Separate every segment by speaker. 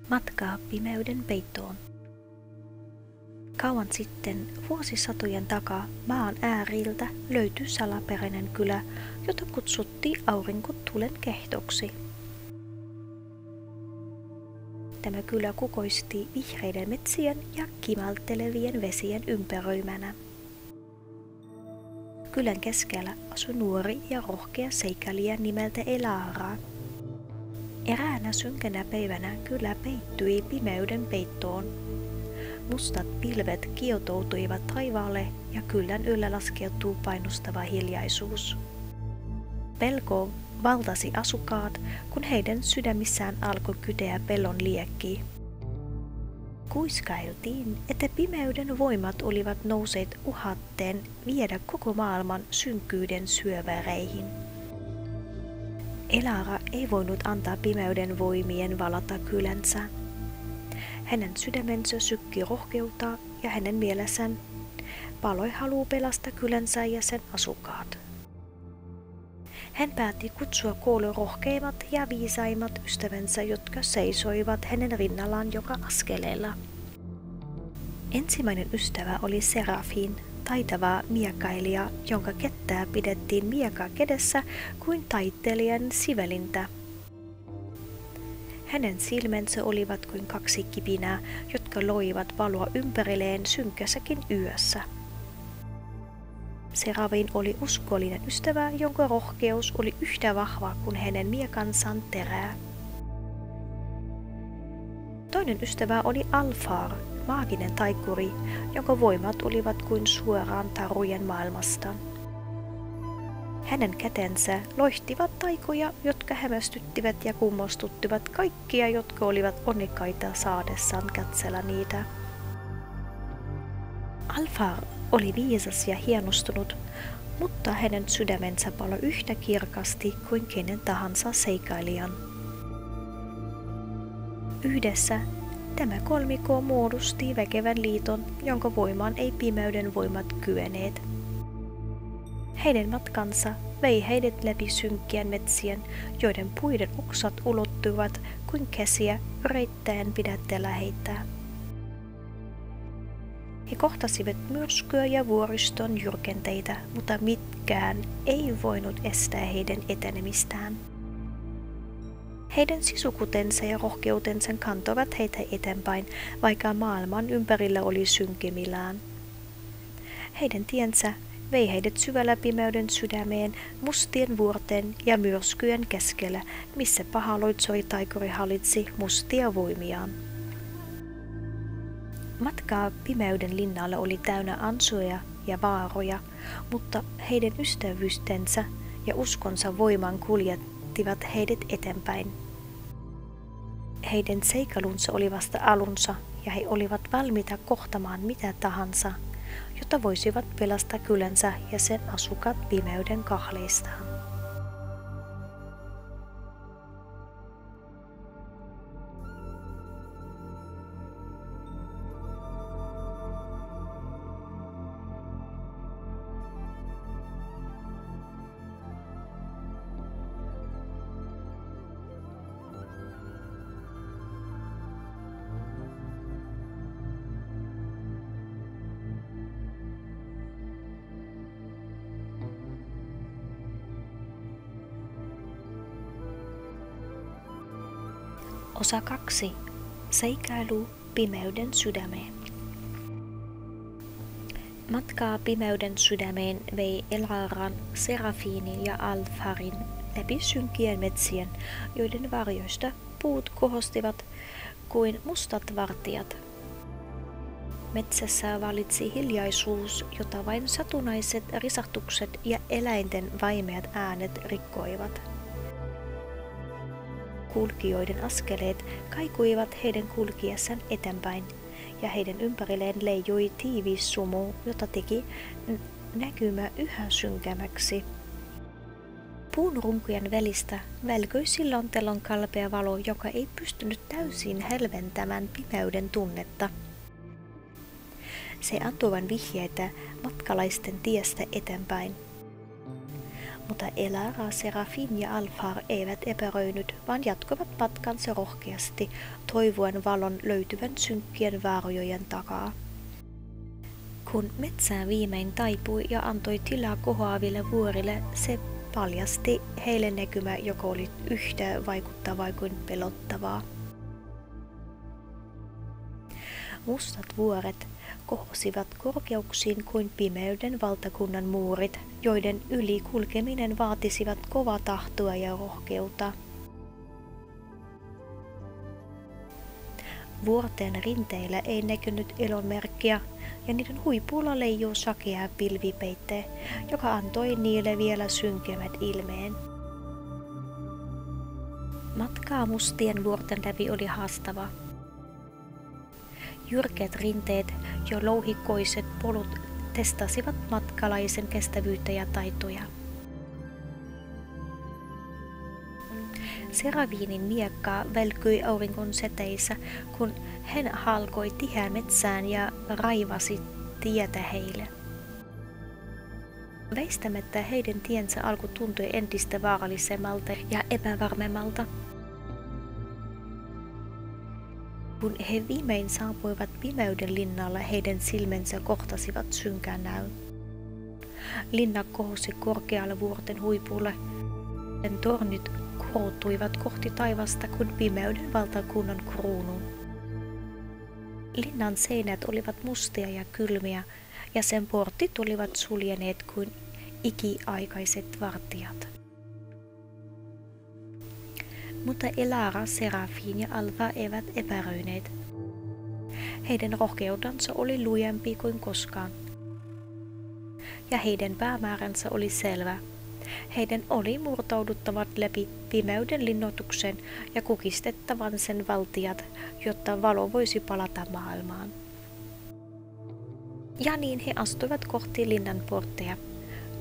Speaker 1: Matkaa pimeyden peittoon. Kauan sitten, vuosisatojen takaa, maan ääriltä löytyi salaperäinen kylä, jota kutsuttiin aurinkotulen kehtoksi. Tämä kylä kukoisti vihreiden metsien ja kimaltelevien vesien ympäröimänä. Kylän keskellä asui nuori ja rohkea seikkailija nimeltä Elara. Eräänä synkänä päivänä kylä peittyi pimeyden peittoon. Mustat pilvet kietoutuivat taivaalle ja kylän yllä laskeutui painostava hiljaisuus. Pelko valtasi asukkaat, kun heidän sydämissään alkoi kyteä pelon liekki. Kuiskailtiin, että pimeyden voimat olivat nousseet uhatteen viedä koko maailman synkkyyden syöväreihin. Elara ei voinut antaa pimeyden voimien valata kylänsä. Hänen sydämensä sykki rohkeutta ja hänen mielessään paloi halu pelastaa kylänsä ja sen asukkaat. Hän päätti kutsua koolle rohkeimmat ja viisaimmat ystävänsä, jotka seisoivat hänen rinnallaan joka askeleella. Ensimmäinen ystävä oli Serafin, taitava miekkailija, jonka kettää pidettiin miekkaa kädessä kuin taiteilijan sivelintä. Hänen silmänsä olivat kuin kaksi kipinää, jotka loivat valoa ympärilleen synkässäkin yössä. Serafin oli uskollinen ystävä, jonka rohkeus oli yhtä vahva kuin hänen miekansan terää. Toinen ystävä oli Alfar, maaginen taikuri, jonka voimat olivat kuin suoraan tarujen maailmasta. Hänen kätensä loihtivat taikoja, jotka hämmästyttivät ja kummastuttivat kaikkia, jotka olivat onnekkaita saadessaan katsella niitä. Alfar oli viisas ja hienostunut, mutta hänen sydämensä paloi yhtä kirkasti kuin kenen tahansa seikkailijan. Yhdessä tämä kolmikko muodosti väkevän liiton, jonka voimaan ei pimeyden voimat kyenneet. Heidän matkansa vei heidät läpi synkkien metsien, joiden puiden oksat ulottuivat kuin käsiä yrittäen pidätellä heitä. He kohtasivat myrskyä ja vuoriston jyrkenteitä, mutta mitkään ei voinut estää heidän etenemistään. Heidän sisukutensa ja rohkeutensa kantoivat heitä eteenpäin, vaikka maailman ympärillä oli synkemmillään. Heidän tiensä vei heidät syvällä pimeyden sydämeen, mustien vuorten ja myrskyjen keskellä, missä pahaloitsoi taikuri hallitsi mustia voimiaan. Matkaa pimeyden linnalle oli täynnä ansoja ja vaaroja, mutta heidän ystävyystensä ja uskonsa voiman kuljettivat heidät eteenpäin. Heidän seikkailunsa oli vasta alunsa ja he olivat valmiita kohtamaan mitä tahansa, jotta voisivat pelastaa kylänsä ja sen asukkaat pimeyden kahleistaan. Osa 2. Seikkailu pimeyden sydämeen. Matkaa pimeyden sydämeen vei Elaran, Serafinin ja Alfarin läpi synkkien metsien, joiden varjoista puut kohostivat kuin mustat vartijat. Metsässä valitsi hiljaisuus, jota vain satunnaiset risahtukset ja eläinten vaimeat äänet rikkoivat. Kulkijoiden askeleet kaikuivat heidän kulkiessaan eteenpäin, ja heidän ympärilleen leijui tiivis sumu, jota teki näkymä yhä synkämmäksi. Puun runkujen välistä välkyi silloin telon kalpea valo, joka ei pystynyt täysin hälventämään pimeyden tunnetta. Se antoi vain vihjeitä matkalaisten tiestä eteenpäin. Mutta Elara, Serafin ja Alfar eivät epäröinyt, vaan jatkoivat matkansa rohkeasti, toivoen valon löytyvän synkkien vaarojen takaa. Kun metsää viimein taipui ja antoi tilaa kohoaville vuorille, se paljasti heille näkymä, joka oli yhtä vaikuttavaa kuin pelottavaa. Mustat vuoret kohosivat korkeuksiin kuin pimeyden valtakunnan muurit, joiden yli kulkeminen vaatisivat kovaa tahtoa ja rohkeutta. Vuorten rinteillä ei näkynyt elonmerkkiä, ja niiden huipulla leijuu sakea pilvipeitte, joka antoi niille vielä synkemmät ilmeen. Matkaa mustien vuorten läpi oli haastava. Jyrkeät rinteet ja louhikoiset polut testasivat matkalaisen kestävyyttä ja taitoja. Serafinin miekka välkyi auringon seteissä, kun hän halkoi tiheään metsään ja raivasi tietä heille. Väistämättä heidän tiensä alku tuntui entistä vaarallisemmalta ja epävarmemmalta. Kun he viimein saapuivat pimeyden linnalle, heidän silmänsä kohtasivat synkän näyn. Linna kohosi korkealle vuorten huipulle. Sen tornit korottuivat kohti taivasta kuin pimeyden valtakunnan kruunu. Linnan seinät olivat mustia ja kylmiä, ja sen portit olivat suljeneet kuin ikiaikaiset vartijat. Mutta Elara, Serafin ja Alfa eivät epäröineet. Heidän rohkeutensa oli lujempi kuin koskaan. Ja heidän päämääränsä oli selvä. Heidän oli murtauduttava läpi pimeyden linnoituksen ja kukistettavan sen valtiat, jotta valo voisi palata maailmaan. Ja niin he astuivat kohti linnan portteja,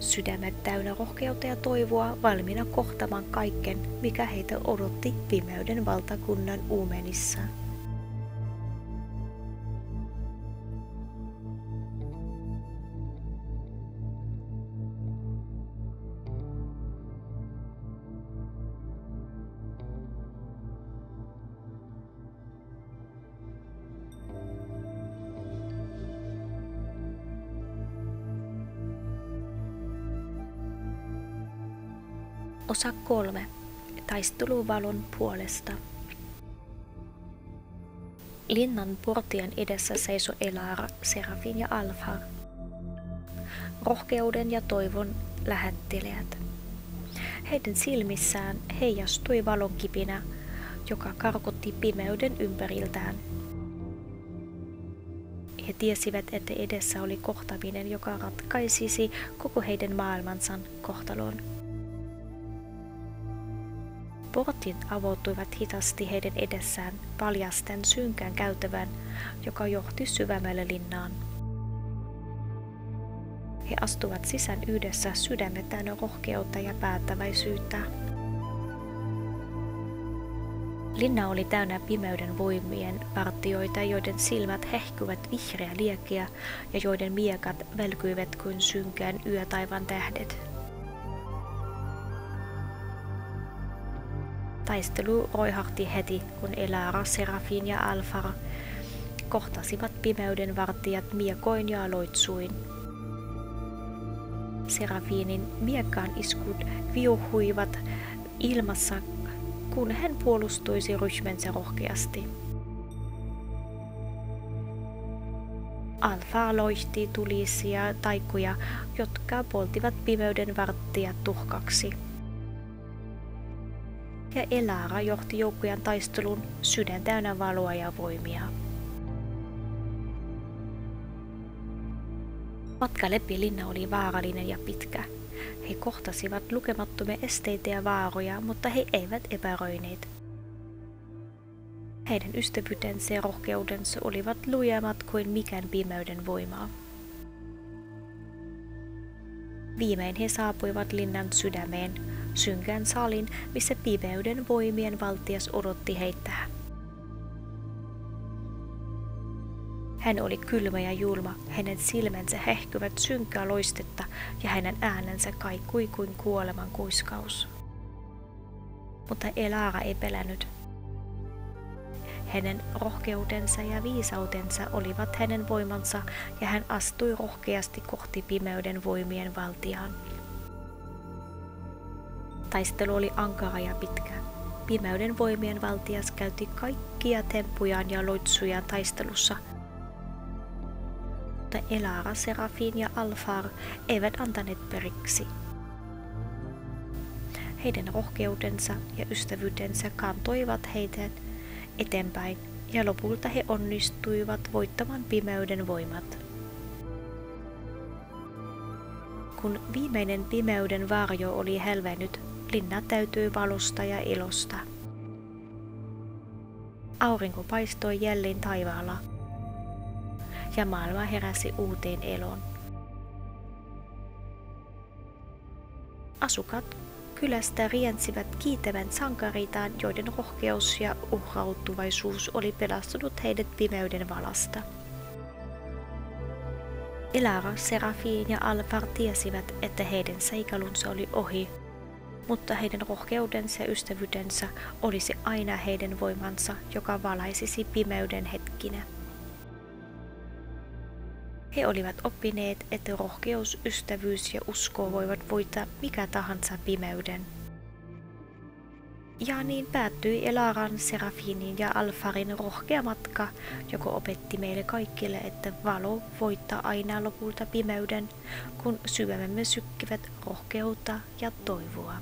Speaker 1: sydämet täynnä rohkeutta ja toivoa, valmiina kohtamaan kaiken, mikä heitä odotti pimeyden valtakunnan uumenissa. Osa 3. Taisteluvalon puolesta. Linnan portien edessä seisoi Elara, Serafin ja Alfar, rohkeuden ja toivon lähettiläät. Heidän silmissään heijastui valon kipinä, joka karkotti pimeyden ympäriltään. He tiesivät, että edessä oli kohtaminen, joka ratkaisisi koko heidän maailmansa kohtalon. Portit avautuivat hitaasti heidän edessään paljasten synkän käytävän, joka johti syvemmälle linnaan. He astuvat sisään yhdessä sydämet täynnä rohkeutta ja päättäväisyyttä. Linna oli täynnä pimeyden voimien vartijoita, joiden silmät hehkuivat vihreä liekkiä ja joiden miekat välkyivät kuin synkään yötaivaan tähdet. Taistelu roihahti heti, kun Elara, Serafin ja Alfar kohtasivat pimeyden vartijat miekoin ja loitsuin. Serafinin miekkaan iskut viuhuivat ilmassa, kun hän puolustuisi ryhmänsä rohkeasti. Alfar loihti tulisia taikkuja, jotka poltivat pimeyden vartijat tuhkaksi. Ja Elara johti joukkojen taistelun sydän täynnä valoa ja voimia. Matka läpi linna oli vaarallinen ja pitkä. He kohtasivat lukemattomia esteitä ja vaaroja, mutta he eivät epäröineet. Heidän ystävyytensä ja rohkeudensa olivat lujemmat kuin mikään pimeyden voimaa. Viimein he saapuivat linnan sydämeen, synkän salin, missä pimeyden voimien valtias odotti heitä. Hän oli kylmä ja julma, hänen silmänsä hehkyvät synkää loistetta ja hänen äänensä kaikui kuin kuoleman kuiskaus. Mutta Elara ei pelännyt. Hänen rohkeutensa ja viisautensa olivat hänen voimansa ja hän astui rohkeasti kohti pimeyden voimien valtiaan. Taistelu oli ankara ja pitkä. Pimeyden voimien valtias käytti kaikkia temppujaan ja loitsujaan taistelussa. Mutta Elara, Serafin ja Alfar eivät antaneet periksi. Heidän rohkeutensa ja ystävyytensä kantoivat heitä eteenpäin ja lopulta he onnistuivat voittamaan pimeyden voimat. Kun viimeinen pimeyden varjo oli hälvennyt, linna täytyi valosta ja ilosta. Aurinko paistoi jälleen taivaalla ja maailma heräsi uuteen eloon. Asukkaat kylästä riensivät kiittävän sankaritaan, joiden rohkeus ja uhrautuvaisuus oli pelastanut heidät pimeyden valasta. Elara, Serafin ja Alfar tiesivät, että heidän seikalunsa oli ohi, mutta heidän rohkeudensa ja ystävyytensä olisi aina heidän voimansa, joka valaisisi pimeyden hetkinä. He olivat oppineet, että rohkeus, ystävyys ja usko voivat voittaa mikä tahansa pimeyden. Ja niin päättyi Elaran, Serafinin ja Alfarin rohkea matka, joka opetti meille kaikille, että valo voittaa aina lopulta pimeyden, kun sydämemme sykkivät rohkeutta ja toivoa.